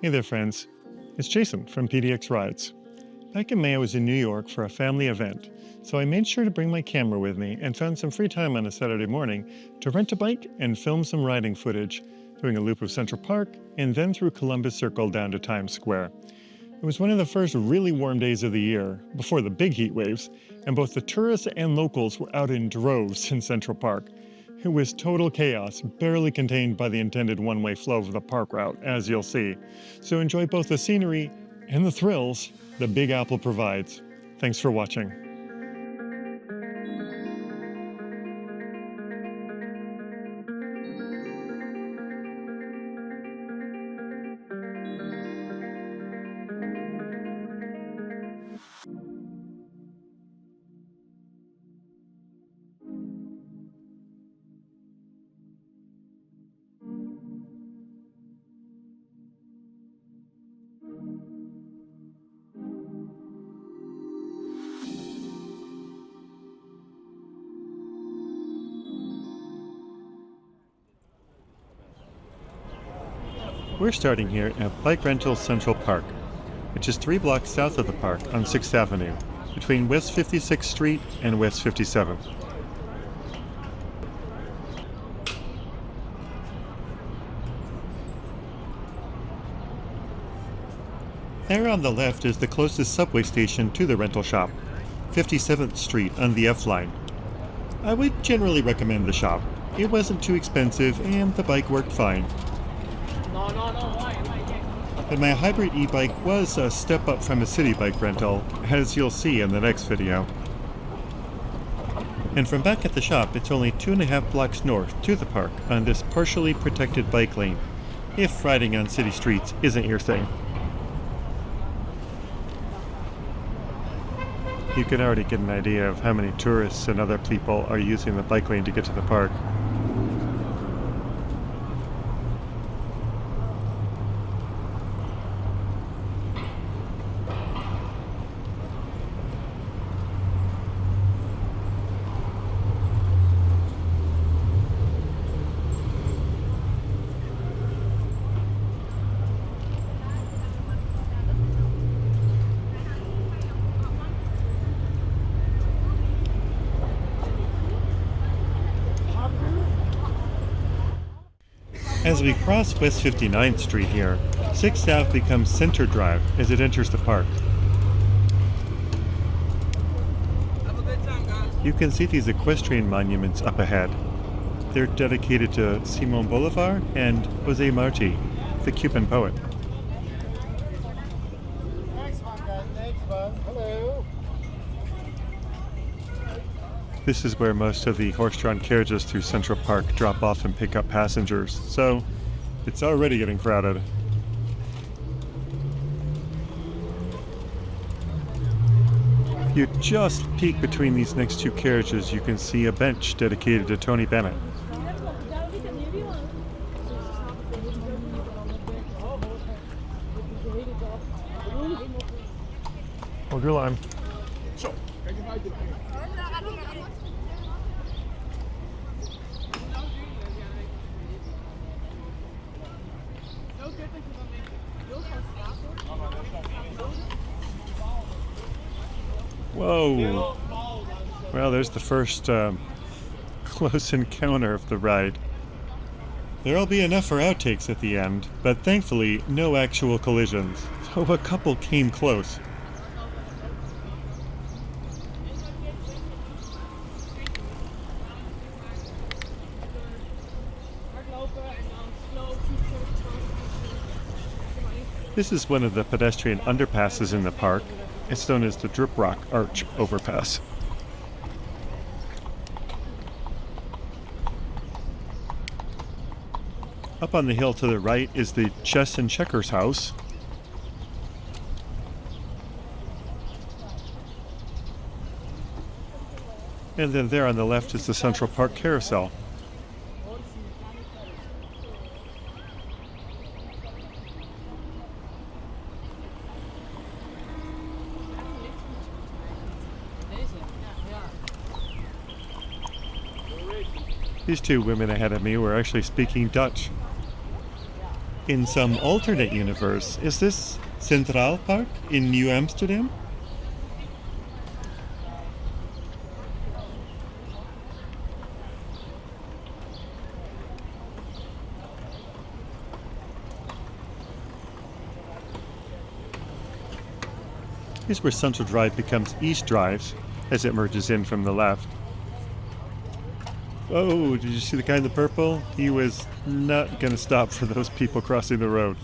Hey there, friends. It's Jason from PDX Rides. Back in May, I was in New York for a family event, so I made sure to bring my camera with me and found some free time on a Saturday morning to rent a bike and film some riding footage, doing a loop of Central Park and then through Columbus Circle down to Times Square. It was one of the first really warm days of the year, before the big heat waves, and both the tourists and locals were out in droves in Central Park. It was total chaos, barely contained by the intended one-way flow of the park route, as you'll see. So enjoy both the scenery and the thrills the Big Apple provides. Thanks for watching. We're starting here at Bike Rental Central Park, which is 3 blocks south of the park on 6th Avenue, between West 56th Street and West 57th. There on the left is the closest subway station to the rental shop, 57th Street on the F line. I would generally recommend the shop. It wasn't too expensive and the bike worked fine. But my hybrid e-bike was a step up from a city bike rental, as you'll see in the next video. And from back at the shop, it's only 2.5 blocks north to the park on this partially protected bike lane, if riding on city streets isn't your thing. You can already get an idea of how many tourists and other people are using the bike lane to get to the park. As we cross West 59th Street here, 6th Ave becomes Center Drive as it enters the park. You can see these equestrian monuments up ahead. They're dedicated to Simón Bolívar and José Martí, the Cuban poet. Next one, guys. Next one. Hello. This is where most of the horse-drawn carriages through Central Park drop off and pick up passengers, so it's already getting crowded. If you just peek between these next two carriages, you can see a bench dedicated to Tony Bennett. Hold your line. Whoa! Well, there's the first close encounter of the ride. There'll be enough for outtakes at the end, but thankfully no actual collisions, though a couple came close. This is one of the pedestrian underpasses in the park. It's known as the Drip Rock Arch Overpass. Up on the hill to the right is the Chess and Checkers house. And then there on the left is the Central Park Carousel. These two women ahead of me were actually speaking Dutch. In some alternate universe, is this Centraal Park in New Amsterdam? Here's where Central Drive becomes East Drive as it merges in from the left. Oh, did you see the guy in the purple? He was not going to stop for those people crossing the road.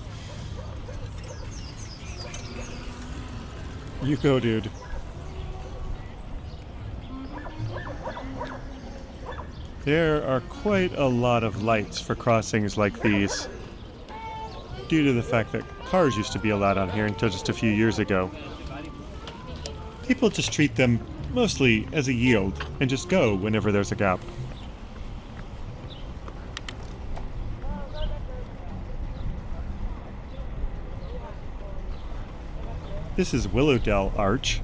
You go, dude. There are quite a lot of lights for crossings like these, due to the fact that cars used to be allowed on here until just a few years ago. People just treat them mostly as a yield and just go whenever there's a gap. This is Willowdale Arch.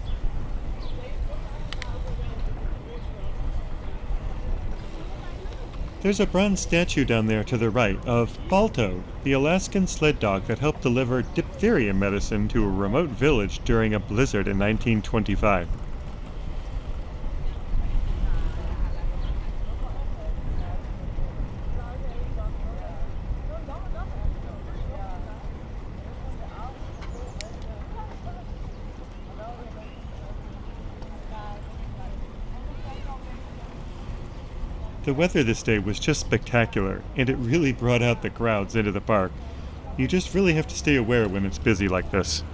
There's a bronze statue down there to the right of Balto, the Alaskan sled dog that helped deliver diphtheria medicine to a remote village during a blizzard in 1925. The weather this day was just spectacular, and it really brought out the crowds into the park. You just really have to stay aware when it's busy like this.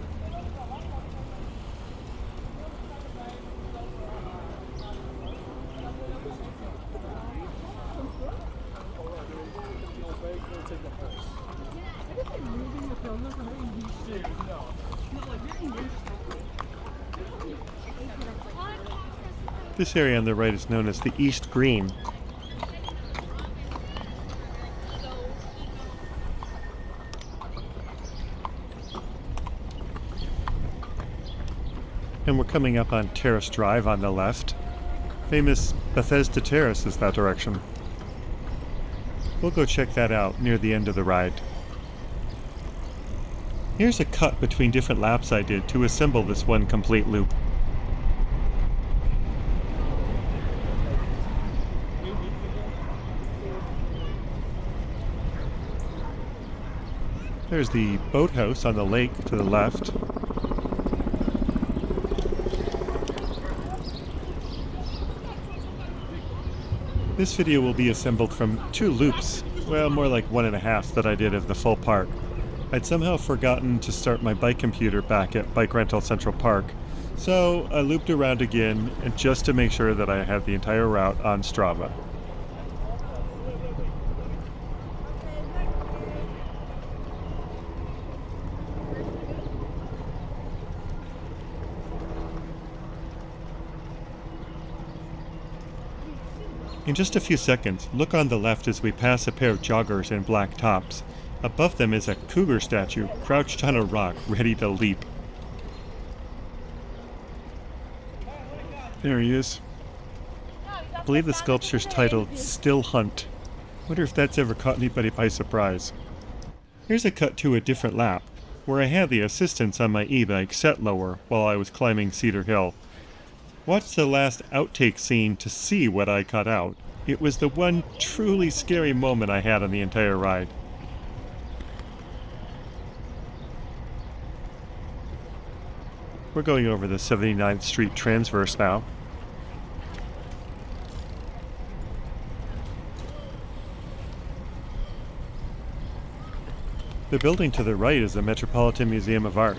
This area on the right is known as the East Green. And we're coming up on Terrace Drive on the left. Famous Bethesda Terrace is that direction. We'll go check that out near the end of the ride. Here's a cut between different laps I did to assemble this one complete loop. There's the boathouse on the lake to the left. This video will be assembled from 2 loops, well, more like 1.5 that I did of the full park. I'd somehow forgotten to start my bike computer back at Bike Rental Central Park, so I looped around again and just to make sure that I had the entire route on Strava. In just a few seconds, look on the left as we pass a pair of joggers in black tops. Above them is a cougar statue, crouched on a rock, ready to leap. There he is. I believe the sculpture's titled Still Hunt. Wonder if that's ever caught anybody by surprise. Here's a cut to a different lap, where I had the assistance on my e-bike set lower while I was climbing Cedar Hill. Watch the last outtake scene to see what I cut out. It was the one truly scary moment I had on the entire ride. We're going over the 79th Street transverse now. The building to the right is the Metropolitan Museum of Art.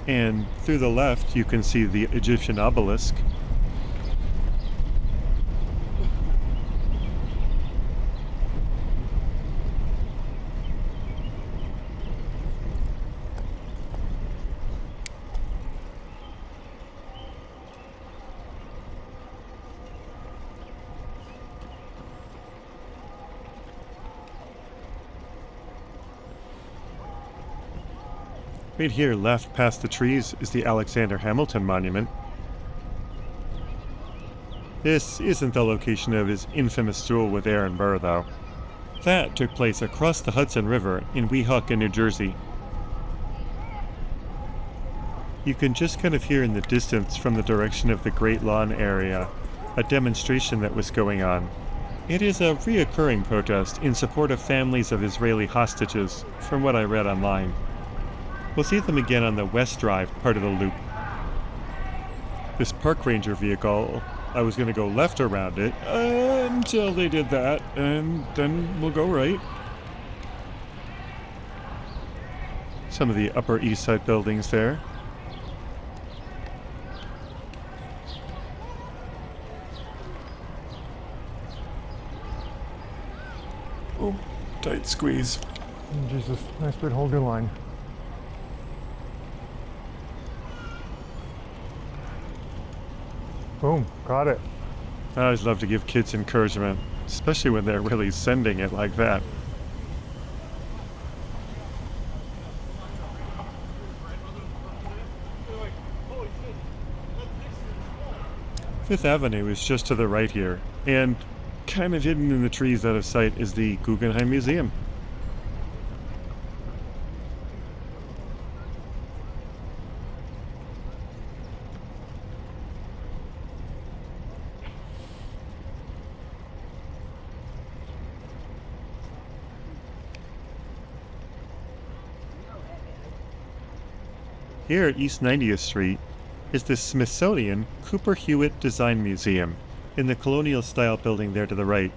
And through the left, you can see the Egyptian obelisk. Right here, left past the trees, is the Alexander Hamilton Monument. This isn't the location of his infamous duel with Aaron Burr, though. That took place across the Hudson River in Weehawken, New Jersey. You can just kind of hear in the distance from the direction of the Great Lawn area a demonstration that was going on. It is a reoccurring protest in support of families of Israeli hostages, from what I read online. We'll see them again on the West Drive part of the loop. This park ranger vehicle, I was going to go left around it until they did that, and then we'll go right. Some of the Upper East Side buildings there. Oh, tight squeeze. Jesus, nice bit hold your line. Boom, got it. I always love to give kids encouragement, especially when they're really sending it like that. Fifth Avenue is just to the right here, and kind of hidden in the trees out of sight is the Guggenheim Museum. Here at East 90th Street is the Smithsonian Cooper Hewitt Design Museum in the colonial-style building there to the right.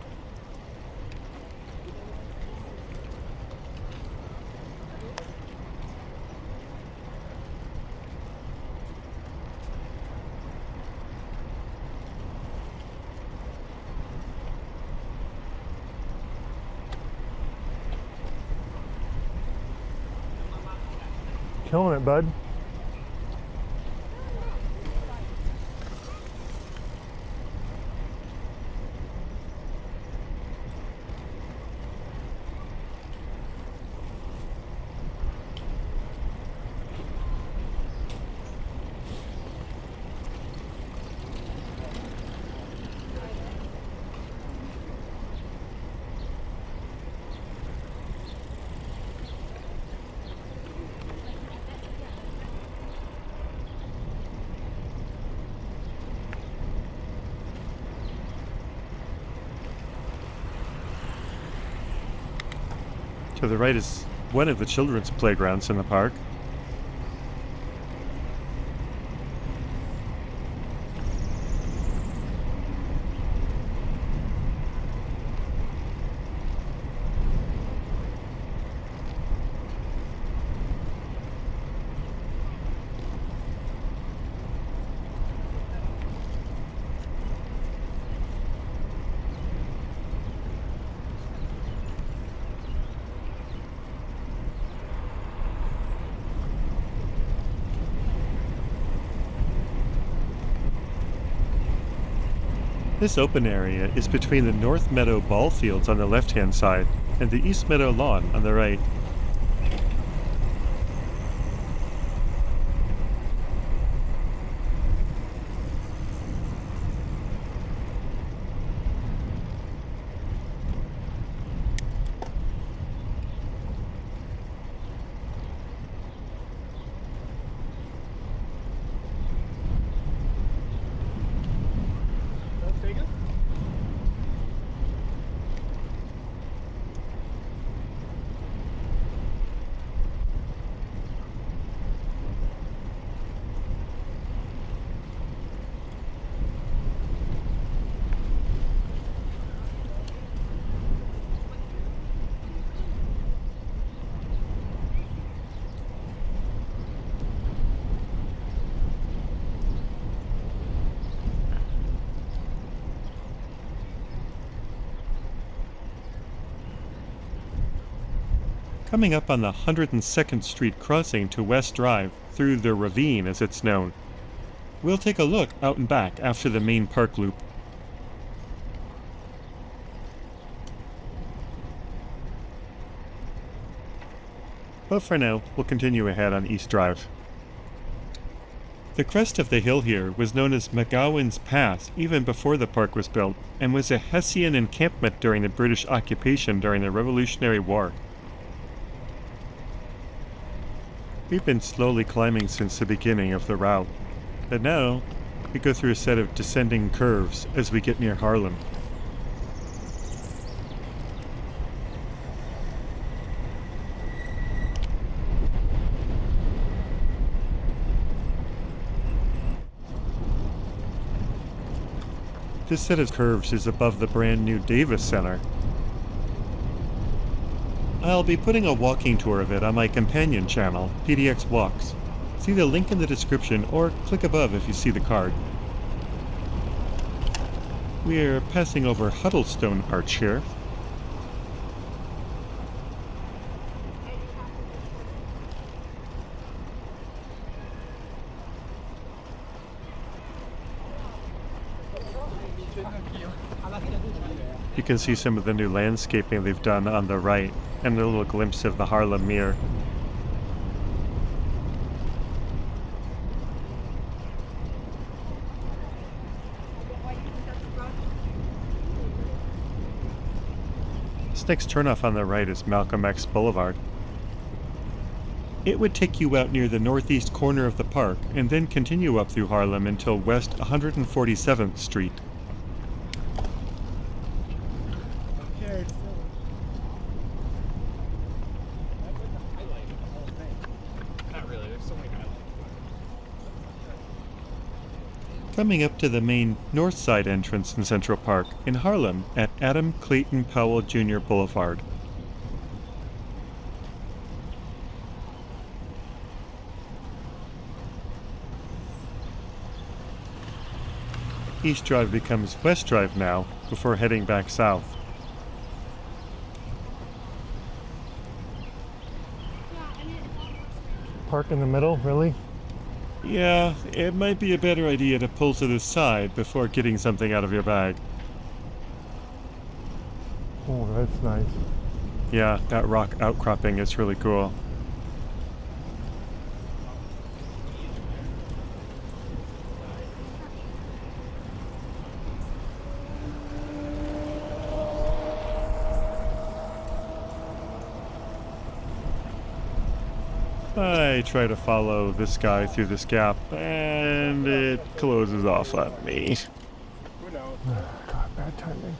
Killing it, bud. To the right is one of the children's playgrounds in the park. This open area is between the North Meadow ball fields on the left-hand side and the East Meadow lawn on the right. Coming up on the 102nd Street crossing to West Drive, through the ravine as it's known. We'll take a look out and back after the main park loop. But for now, we'll continue ahead on East Drive. The crest of the hill here was known as McGowans Pass even before the park was built, and was a Hessian encampment during the British occupation during the Revolutionary War. We've been slowly climbing since the beginning of the route, but now we go through a set of descending curves as we get near Harlem. This set of curves is above the brand new Davis Center. I'll be putting a walking tour of it on my companion channel, PDX Walks. See the link in the description or click above if you see the card. We're passing over Huddlestone Arch here. You can see some of the new landscaping they've done on the right, and a little glimpse of the Harlem Meer. This next turnoff on the right is Malcolm X Boulevard. It would take you out near the northeast corner of the park, and then continue up through Harlem until West 147th Street. Coming up to the main north side entrance in Central Park in Harlem at Adam Clayton Powell Jr. Boulevard. East Drive becomes West Drive now before heading back south. Park in the middle, really? Yeah, it might be a better idea to pull to the side before getting something out of your bag. Oh, that's nice. Yeah, that rock outcropping is really cool. I try to follow this guy through this gap, and it closes off on me. God, bad timing.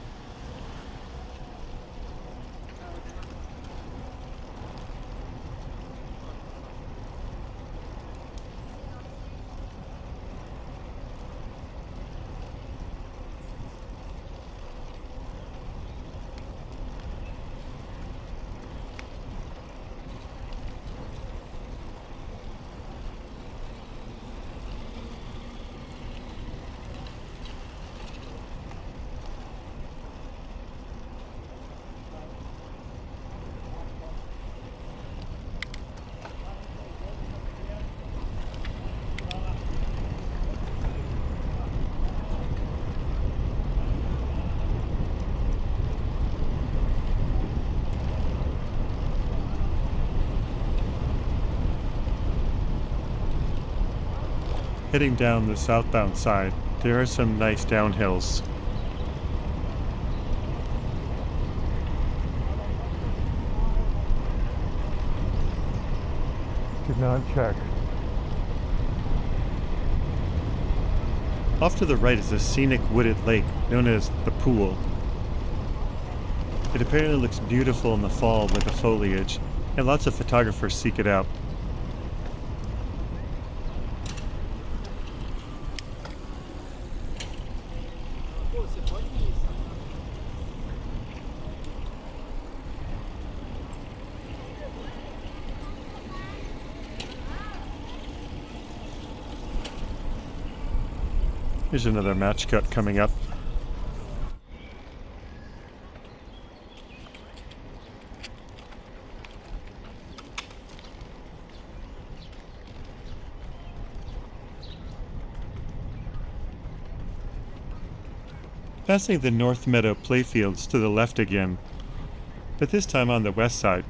Heading down the southbound side, there are some nice downhills. Did not check. Off to the right is a scenic wooded lake known as the Pool. It apparently looks beautiful in the fall with the foliage, and lots of photographers seek it out. Here's another match cut coming up. Passing the North Meadow playfields to the left again, but this time on the west side.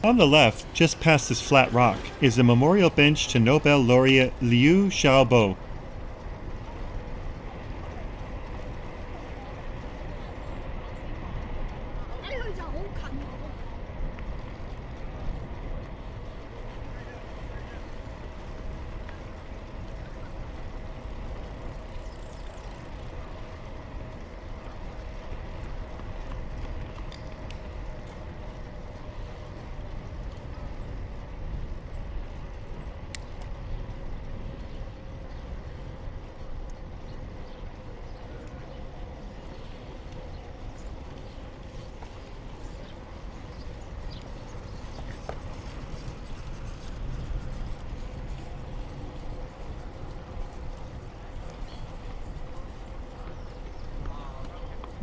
On the left, just past this flat rock, is a memorial bench to Nobel laureate Liu Xiaobo.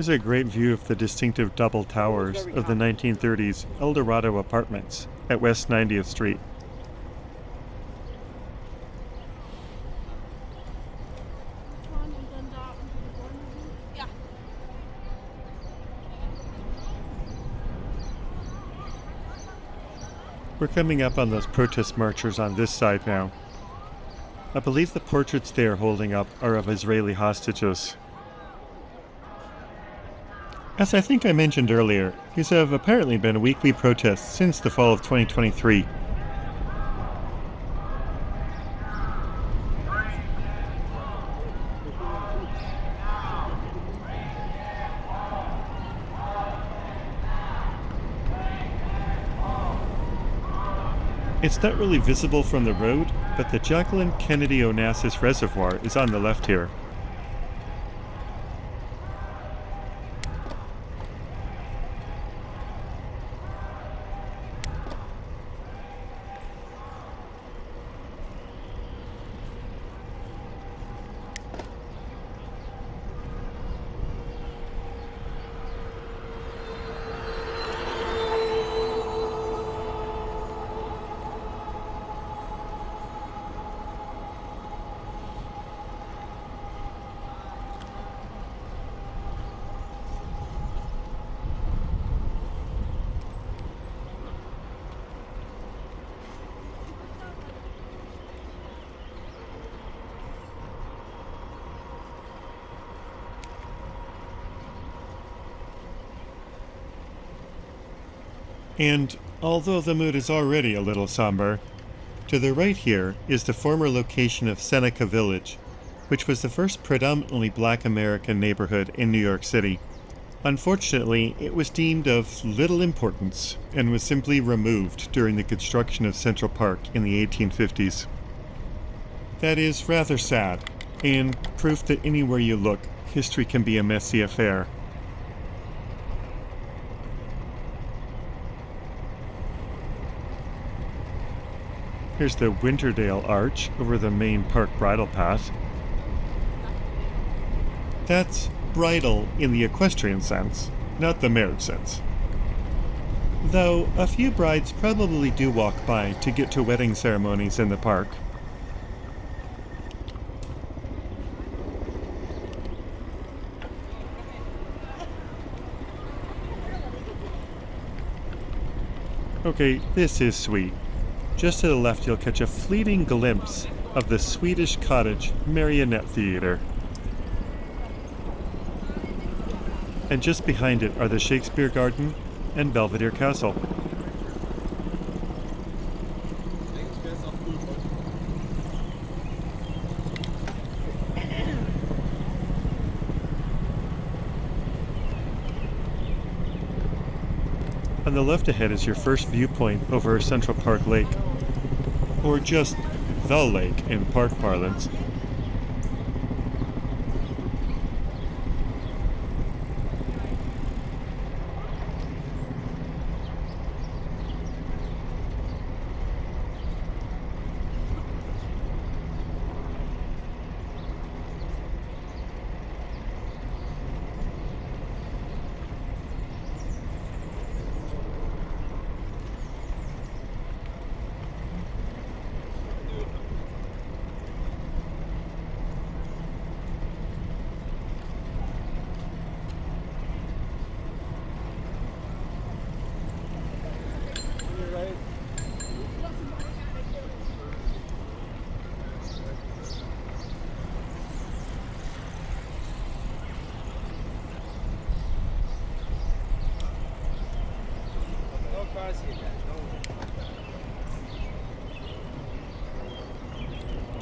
Here's a great view of the distinctive double towers of the 1930s El Dorado apartments at West 90th Street. We're coming up on those protest marchers on this side now. I believe the portraits they are holding up are of Israeli hostages. As I think I mentioned earlier, these have apparently been weekly protests since the fall of 2023. It's not really visible from the road, but the Jacqueline Kennedy Onassis Reservoir is on the left here. And although the mood is already a little somber, to the right here is the former location of Seneca Village, which was the first predominantly black American neighborhood in New York City. Unfortunately, it was deemed of little importance and was simply removed during the construction of Central Park in the 1850s. That is rather sad, and proof that anywhere you look, history can be a messy affair. Here's the Winterdale Arch over the main park bridle path. That's bridle in the equestrian sense, not the marriage sense. Though a few brides probably do walk by to get to wedding ceremonies in the park. Okay, this is sweet. Just to the left, you'll catch a fleeting glimpse of the Swedish Cottage Marionette Theater. And just behind it are the Shakespeare Garden and Belvedere Castle. On the left ahead is your first viewpoint over Central Park Lake, or just the lake in park parlance.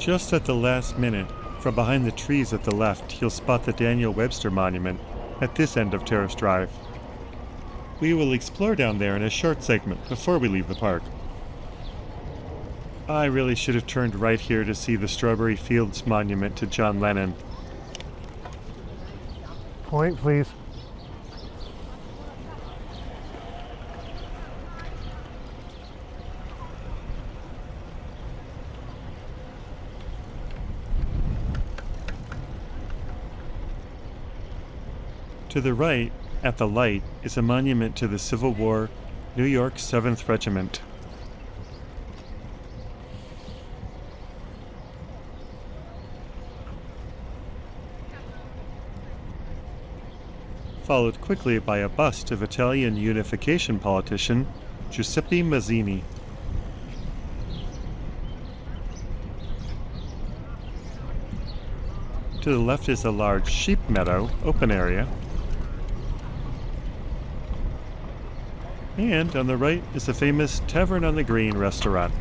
Just at the last minute, from behind the trees at the left, you'll spot the Daniel Webster Monument at this end of Terrace Drive. We will explore down there in a short segment before we leave the park. I really should have turned right here to see the Strawberry Fields Monument to John Lennon. Point, please. To the right, at the light, is a monument to the Civil War New York 7th Regiment. Followed quickly by a bust of Italian unification politician Giuseppe Mazzini. To the left is a large sheep meadow, open area. And on the right is the famous Tavern on the Green restaurant.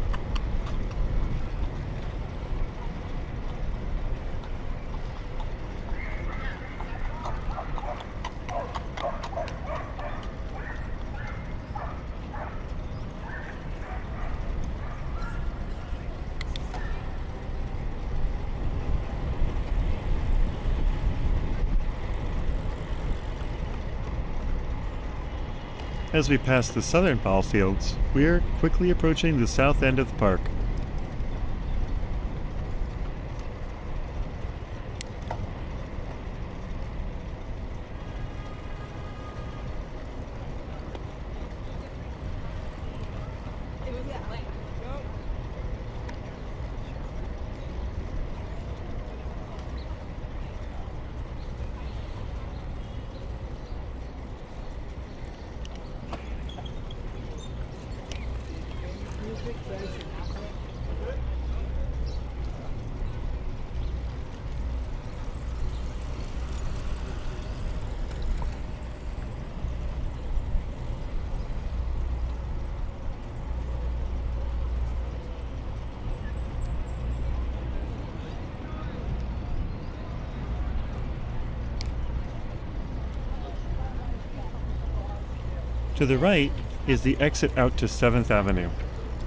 As we pass the southern ball fields, we are quickly approaching the south end of the park. To the right is the exit out to 7th Avenue.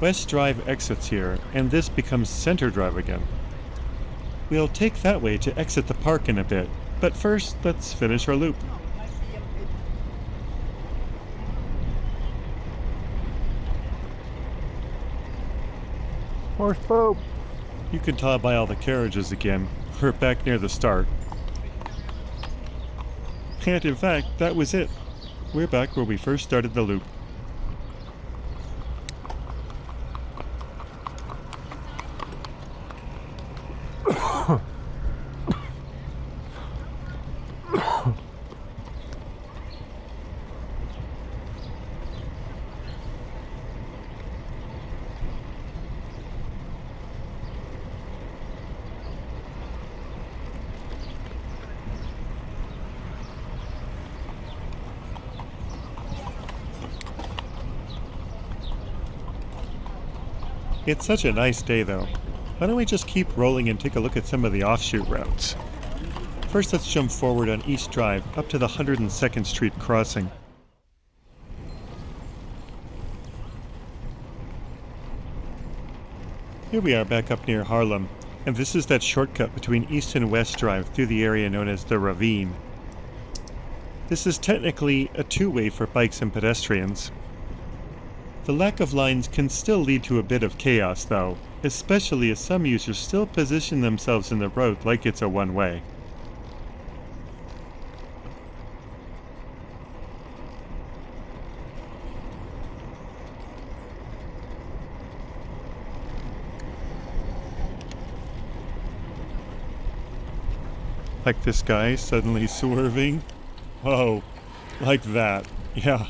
West Drive exits here, and this becomes Center Drive again. We'll take that way to exit the park in a bit, but first, let's finish our loop. Horse boat. You can tell by all the carriages again. We're back near the start. And in fact, that was it. We're back where we first started the loop. It's such a nice day though. Why don't we just keep rolling and take a look at some of the offshoot routes? First, let's jump forward on East Drive up to the 102nd Street crossing. Here we are back up near Harlem, and this is that shortcut between East and West Drive through the area known as the Ravine. This is technically a two-way for bikes and pedestrians. The lack of lines can still lead to a bit of chaos though, especially as some users still position themselves in the road like it's a one-way. Like this guy suddenly swerving. Oh, like that, yeah.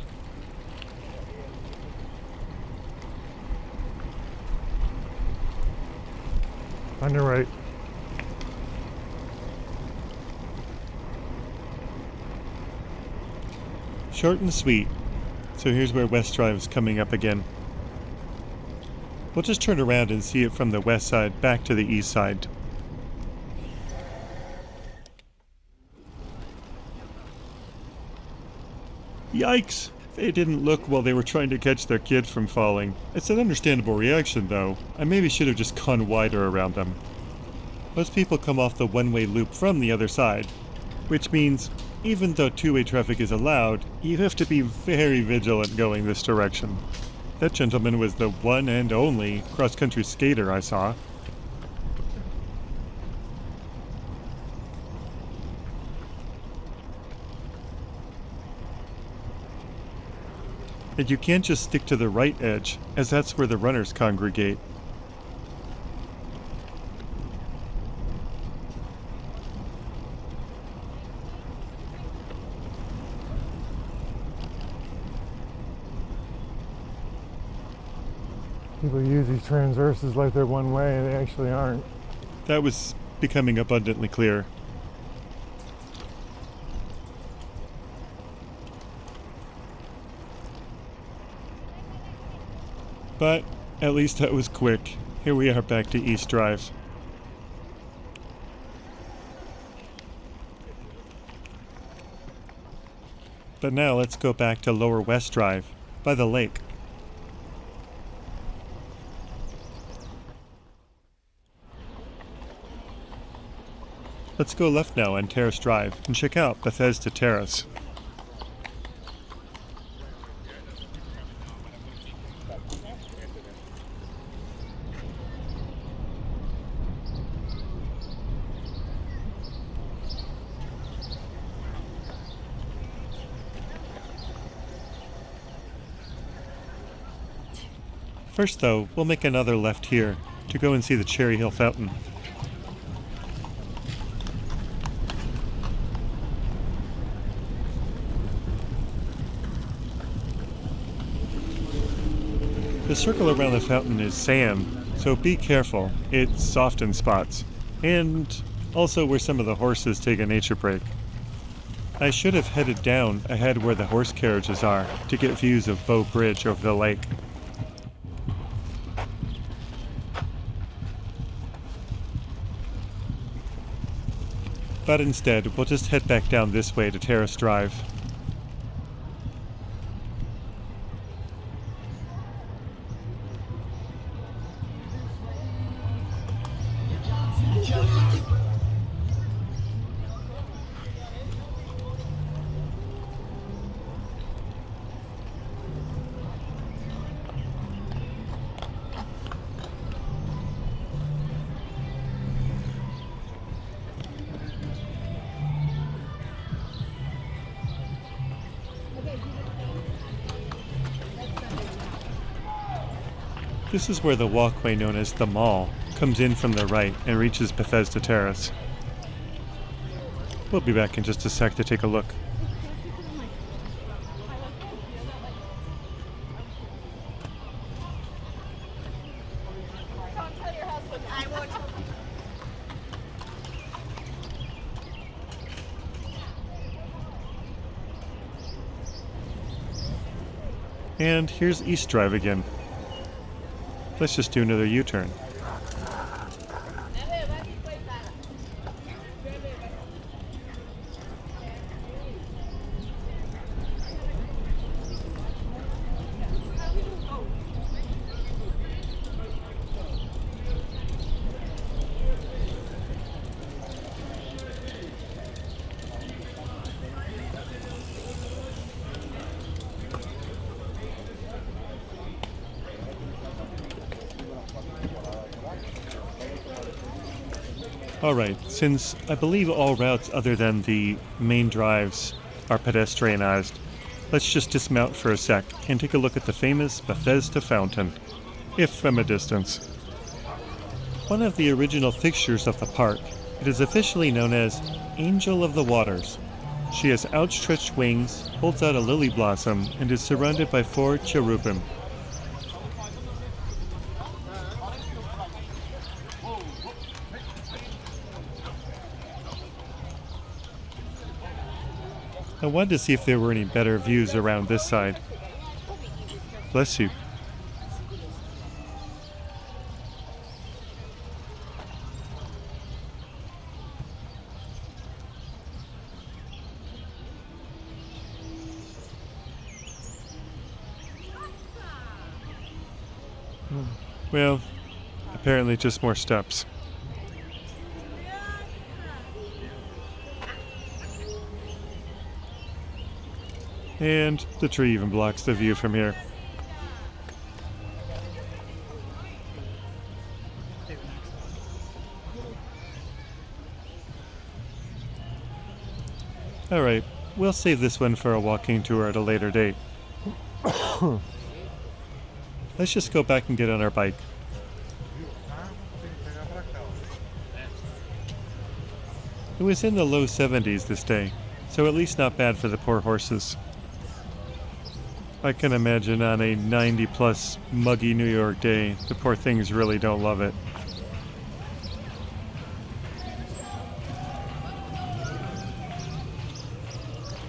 On your right. Short and sweet. So here's where West Drive is coming up again. We'll just turn around and see it from the west side back to the east side. Yikes! They didn't look while they were trying to catch their kid from falling. It's an understandable reaction, though. I maybe should have just gone wider around them. Most people come off the one-way loop from the other side, which means even though two-way traffic is allowed, you have to be very vigilant going this direction. That gentleman was the one and only cross-country skater I saw. And you can't just stick to the right edge, as that's where the runners congregate. People use these transverses like they're one way, and they actually aren't. That was becoming abundantly clear. But at least that was quick. Here we are back to East Drive. But now let's go back to Lower West Drive, by the lake. Let's go left now on Terrace Drive and check out Bethesda Terrace. First though, we'll make another left here to go and see the Cherry Hill Fountain. The circle around the fountain is sand, so be careful. It's soft in spots. And also where some of the horses take a nature break. I should have headed down ahead where the horse carriages are to get views of Bow Bridge over the lake. But instead, we'll just head back down this way to Terrace Drive. This is where the walkway known as the Mall comes in from the right and reaches Bethesda Terrace. We'll be back in just a sec to take a look. And here's East Drive again. Let's just do another U-turn. Alright, since I believe all routes other than the main drives are pedestrianized, let's just dismount for a sec and take a look at the famous Bethesda Fountain, if from a distance. One of the original fixtures of the park, it is officially known as Angel of the Waters. She has outstretched wings, holds out a lily blossom, and is surrounded by 4 cherubim. I wanted to see if there were any better views around this side. Bless you. Well, apparently just more steps. And the tree even blocks the view from here. Alright, we'll save this one for a walking tour at a later date. Let's just go back and get on our bike. It was in the low 70s this day, so at least not bad for the poor horses. I can imagine on a 90-plus muggy New York day, the poor things really don't love it.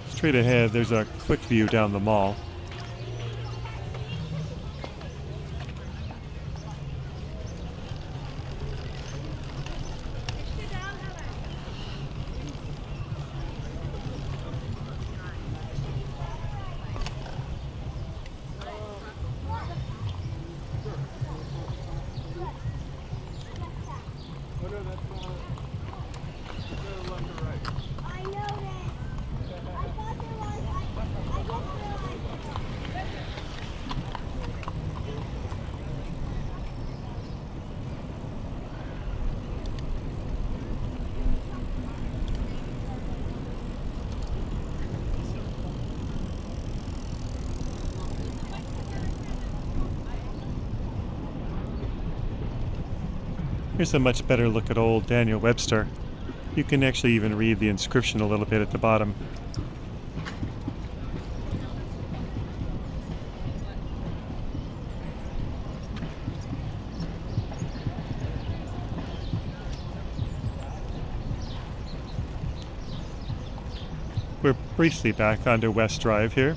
Straight ahead, there's a quick view down the mall. Here's a much better look at old Daniel Webster. You can actually even read the inscription a little bit at the bottom. We're briefly back onto West Drive here.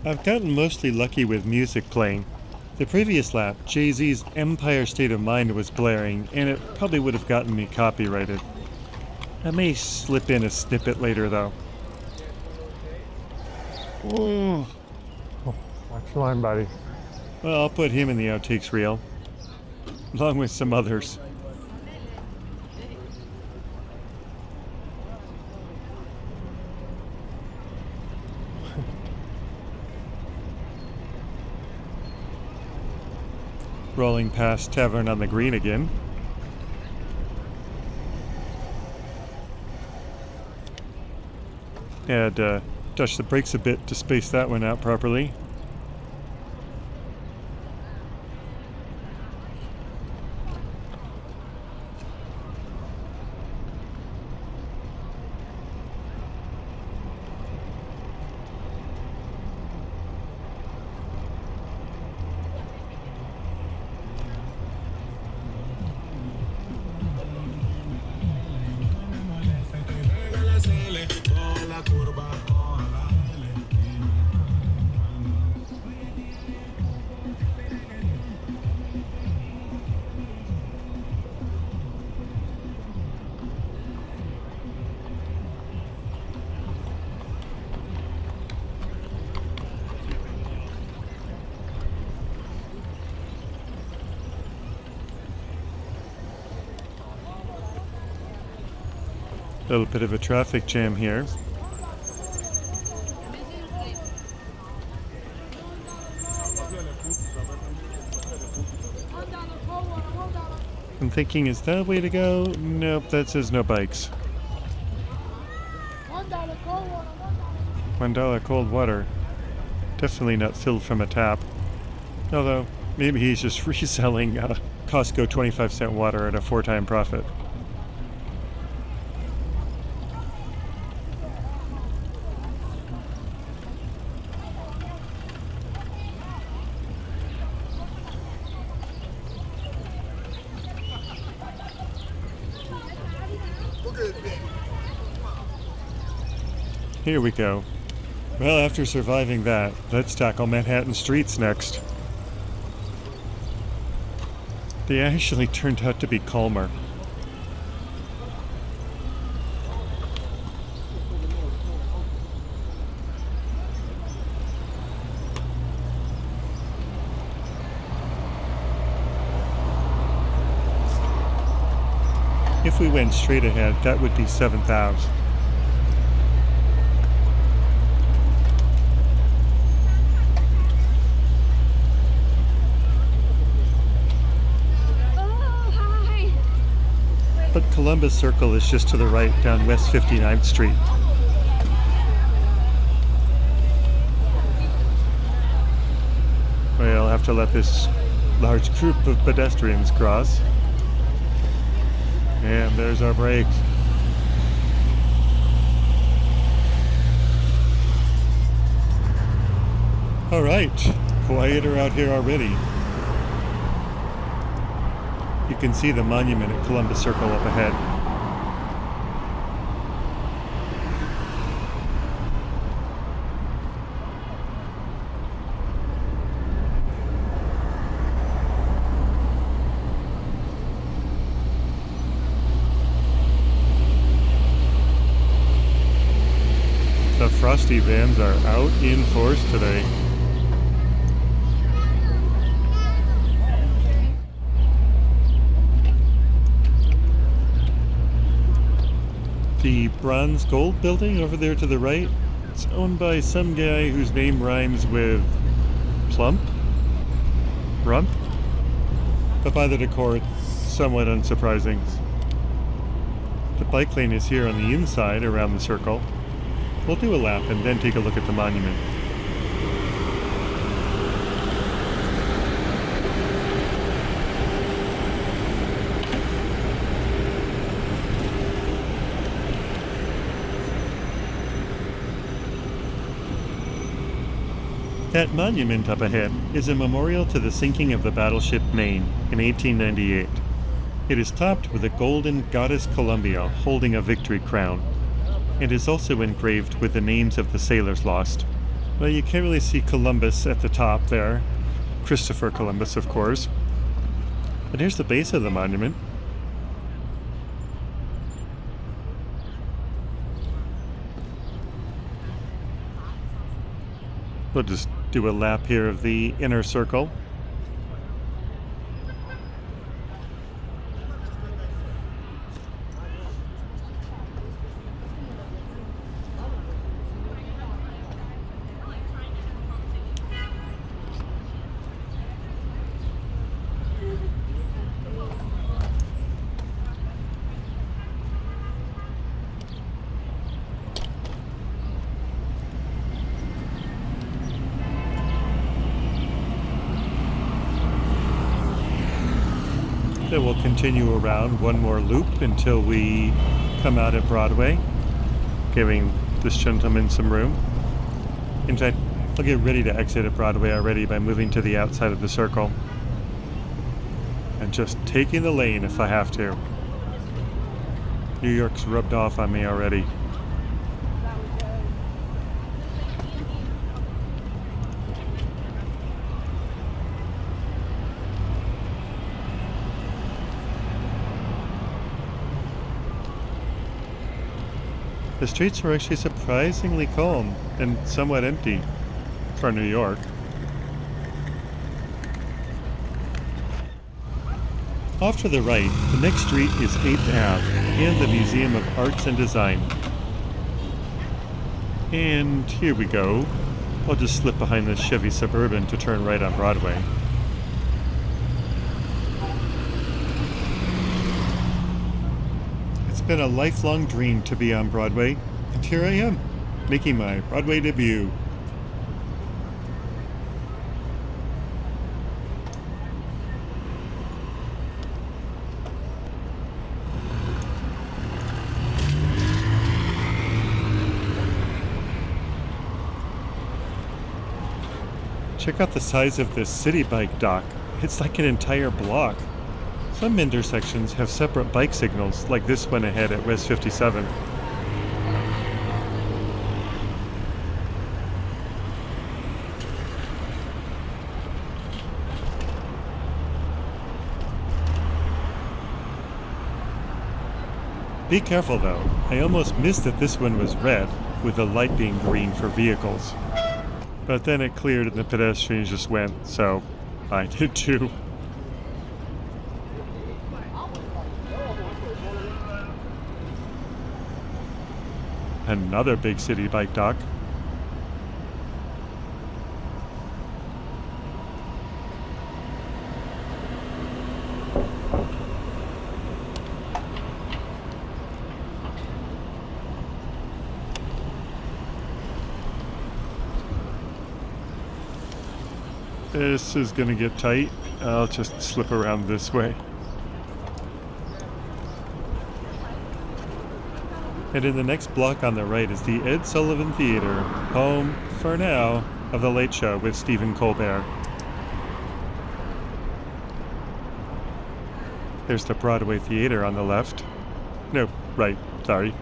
I've gotten mostly lucky with music playing. The previous lap, Jay-Z's Empire State of Mind was blaring, and it probably would have gotten me copyrighted. I may slip in a snippet later, though. Oh, watch your line, buddy. Well, I'll put him in the Outtakes reel, along with some others. Rolling past Tavern on the Green again. Had touched the brakes a bit to space that one out properly. A little bit of a traffic jam here. I'm thinking, is that a way to go? Nope, that says no bikes. $1 cold water. Definitely not filled from a tap. Although, maybe he's just reselling Costco 25-cent water at a 4-time profit. Here we go. Well, after surviving that, let's tackle Manhattan streets next. They actually turned out to be calmer. If we went straight ahead, that would be 7th Ave. But Columbus Circle is just to the right down West 59th Street. We'll have to let this large group of pedestrians cross. And there's our brakes. All right, quieter out here already. You can see the monument at Columbus Circle up ahead. The Frosty vans are out in force today. The bronze gold building over there to the right, it's owned by some guy whose name rhymes with Plump? Rump? But by the decor, it's somewhat unsurprising. The bike lane is here on the inside around the circle. We'll do a lap and then take a look at the monument. That monument up ahead is a memorial to the sinking of the battleship Maine in 1898. It is topped with a golden goddess Columbia holding a victory crown, and is also engraved with the names of the sailors lost. Well, you can't really see Columbus at the top there. Christopher Columbus, of course. But here's the base of the monument. We'll just do a lap here of the inner circle. Then we'll continue around one more loop until we come out at Broadway, giving this gentleman some room. In fact, I'll get ready to exit at Broadway already by moving to the outside of the circle and just taking the lane if I have to. New York's rubbed off on me already. The streets are actually surprisingly calm and somewhat empty for New York. Off to the right, the next street is 8th Ave and the Museum of Arts and Design. And here we go. I'll just slip behind this Chevy Suburban to turn right on Broadway. It's been a lifelong dream to be on Broadway, and here I am, making my Broadway debut. Check out the size of this city bike dock. It's like an entire block. Some intersections have separate bike signals, like this one ahead at West 57th. Be careful though, I almost missed that this one was red, with the light being green for vehicles. But then it cleared and the pedestrians just went, so I did too. Another big city bike dock. This is gonna get tight. I'll just slip around this way. And in the next block on the right is the Ed Sullivan Theater, home, for now, of The Late Show with Stephen Colbert. There's the Broadway Theater on the left. No, right, sorry.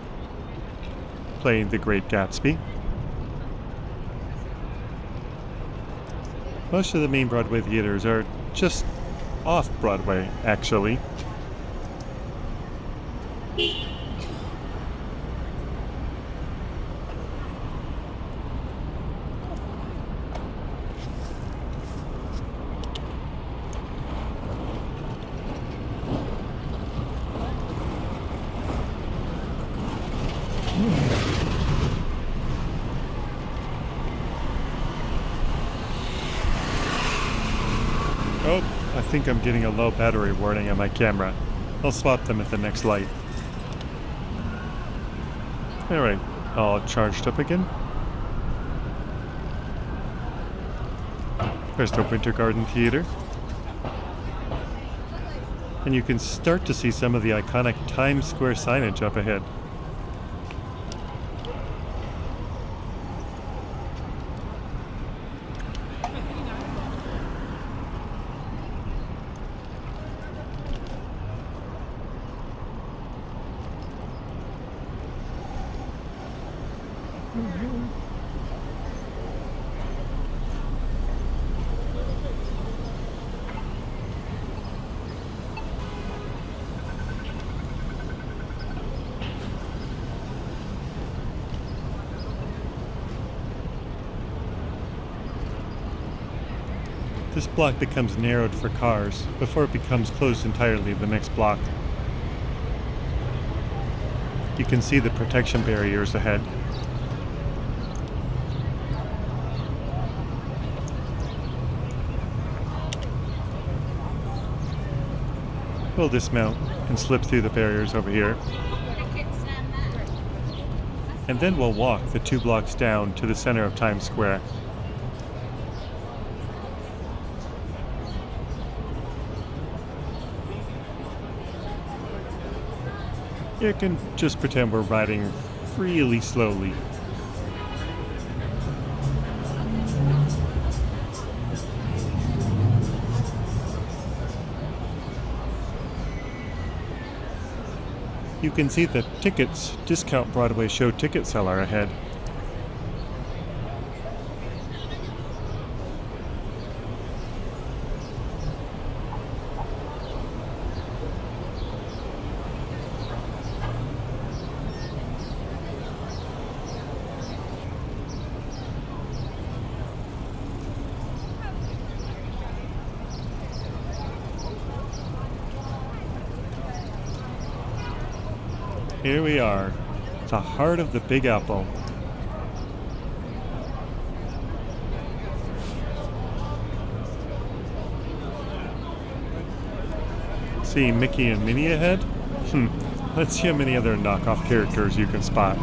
Playing The Great Gatsby. Most of the main Broadway theaters are just off Broadway, actually. Oh, I think I'm getting a low battery warning on my camera. I'll swap them at the next light. Alright, all charged up again. There's the Winter Garden Theater. And you can start to see some of the iconic Times Square signage up ahead. This block becomes narrowed for cars before it becomes closed entirely the next block. You can see the protection barriers ahead. We'll dismount and slip through the barriers over here. And then we'll walk the 2 blocks down to the center of Times Square. You can just pretend we're riding really slowly. You can see the tickets, discount Broadway show ticket seller ahead. Here we are, the heart of the Big Apple. See Mickey and Minnie ahead? Let's see how many other knockoff characters you can spot.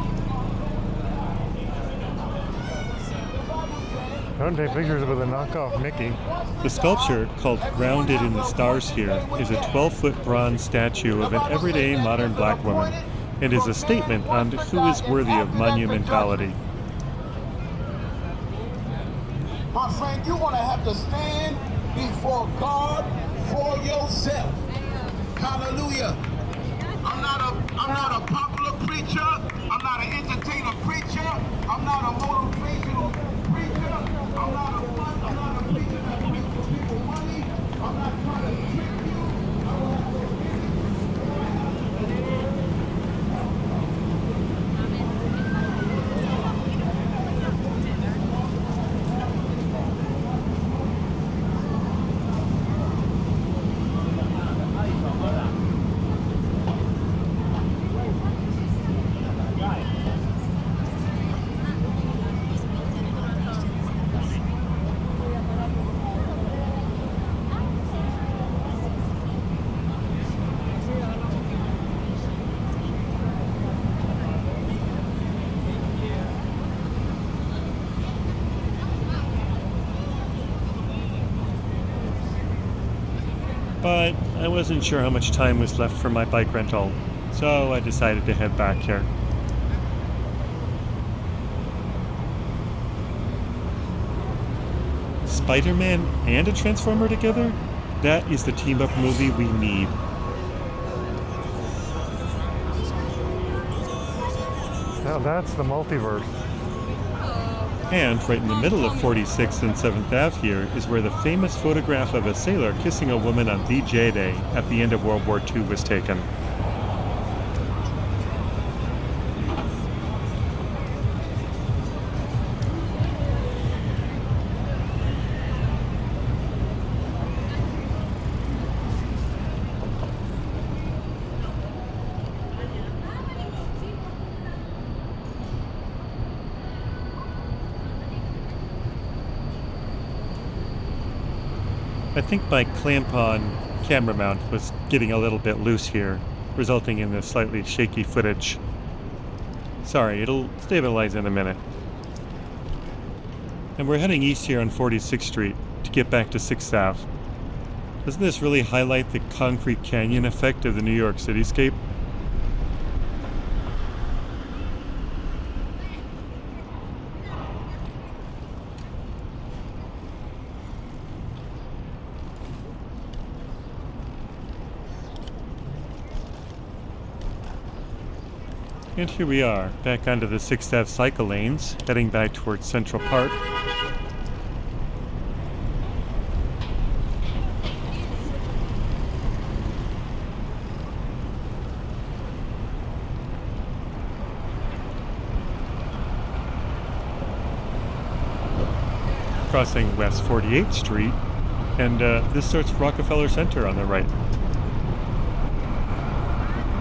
Don't take pictures with a knockoff Mickey. The sculpture, called Grounded in the Stars here, is a 12-foot bronze statue of an everyday modern black woman. It is a statement on who is worthy of monumentality. My friend, you're going to have to stand before God for yourself. Hallelujah. I'm not a popular preacher. I'm not an entertainer preacher. I'm not a motivational preacher. I'm not a preacher that makes people money. I'm not trying to trick you. but I wasn't sure how much time was left for my bike rental, so I decided to head back here. Spider-Man and a Transformer together? That is the team-up movie we need. Now that's the multiverse. And right in the middle of 46th and 7th Ave here is where the famous photograph of a sailor kissing a woman on VJ Day at the end of World War II was taken. I think my clamp-on camera mount was getting a little bit loose here, resulting in this slightly shaky footage. Sorry, it'll stabilize in a minute. And we're heading east here on 46th Street to get back to 6th Ave. Doesn't this really highlight the concrete canyon effect of the New York cityscape? And here we are, back onto the 6th Ave cycle lanes, heading back towards Central Park. Crossing West 48th Street, and this starts Rockefeller Center on the right.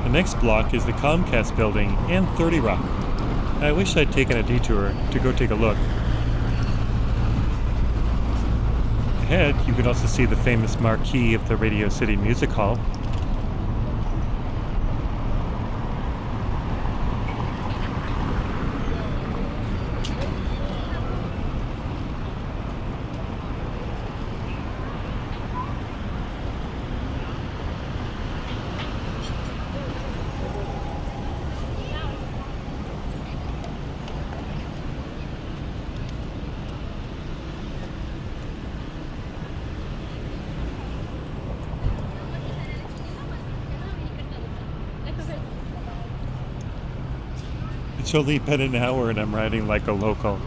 The next block is the Comcast building and 30 Rock. I wish I'd taken a detour to go take a look. Ahead, you can also see the famous marquee of the Radio City Music Hall. It's only been an hour and I'm riding like a local.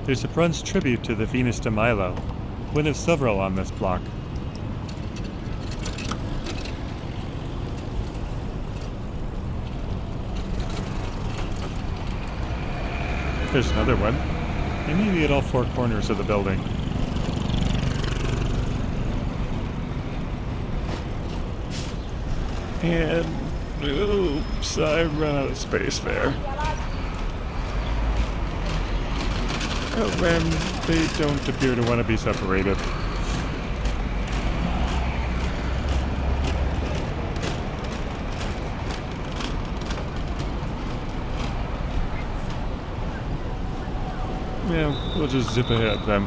There's a bronze tribute to the Venus de Milo, one of several on this block. There's another one, and maybe at all four corners of the building. And, oops, I ran out of space there. And they don't appear to want to be separated. Yeah, we'll just zip ahead then.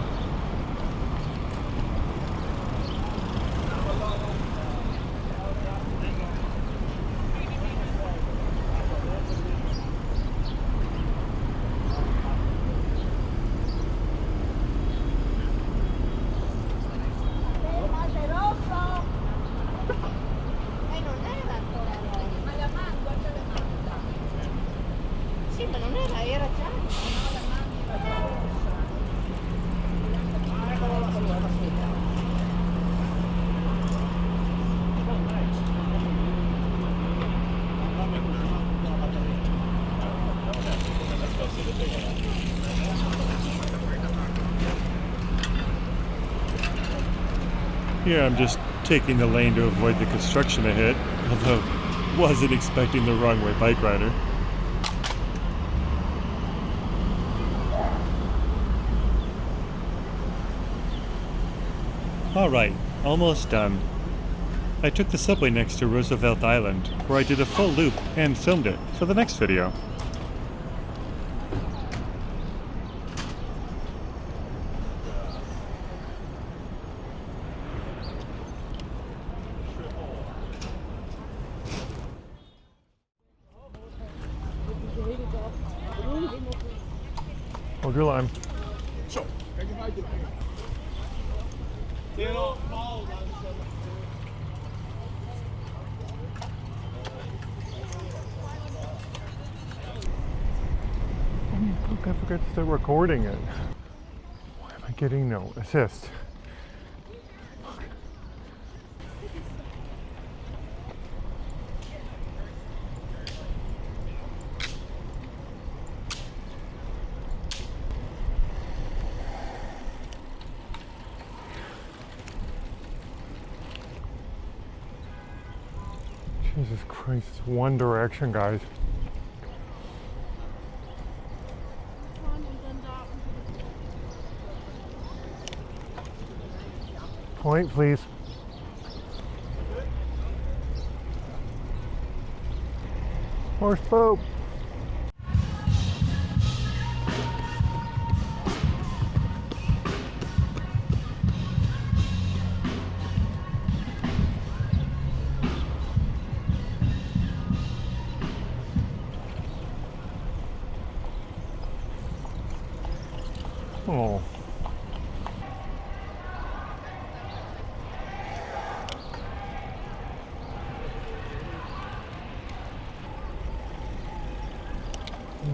Here I'm just taking the lane to avoid the construction ahead, although wasn't expecting the wrong way bike rider. Alright, almost done. I took the subway next to Roosevelt Island, where I did a full loop and filmed it for the next video. Hold your line. Look, I forgot to start recording it. Why am I getting no assist? Jesus Christ, it's one direction, guys. Point, please. Horse boat. Oh.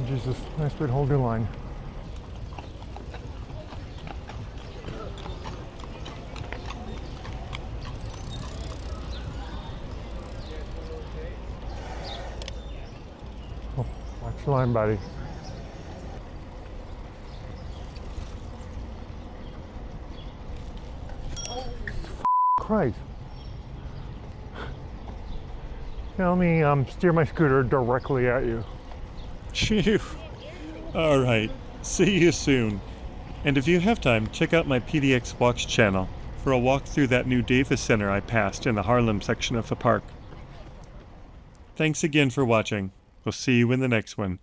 Jesus, nice big hold your line. Oh, watch your line, buddy. Christ. Now let me steer my scooter directly at you. Phew. Alright, see you soon. And if you have time, check out my PDX Walks channel for a walk through that new Davis Center I passed in the Harlem section of the park. Thanks again for watching. We'll see you in the next one.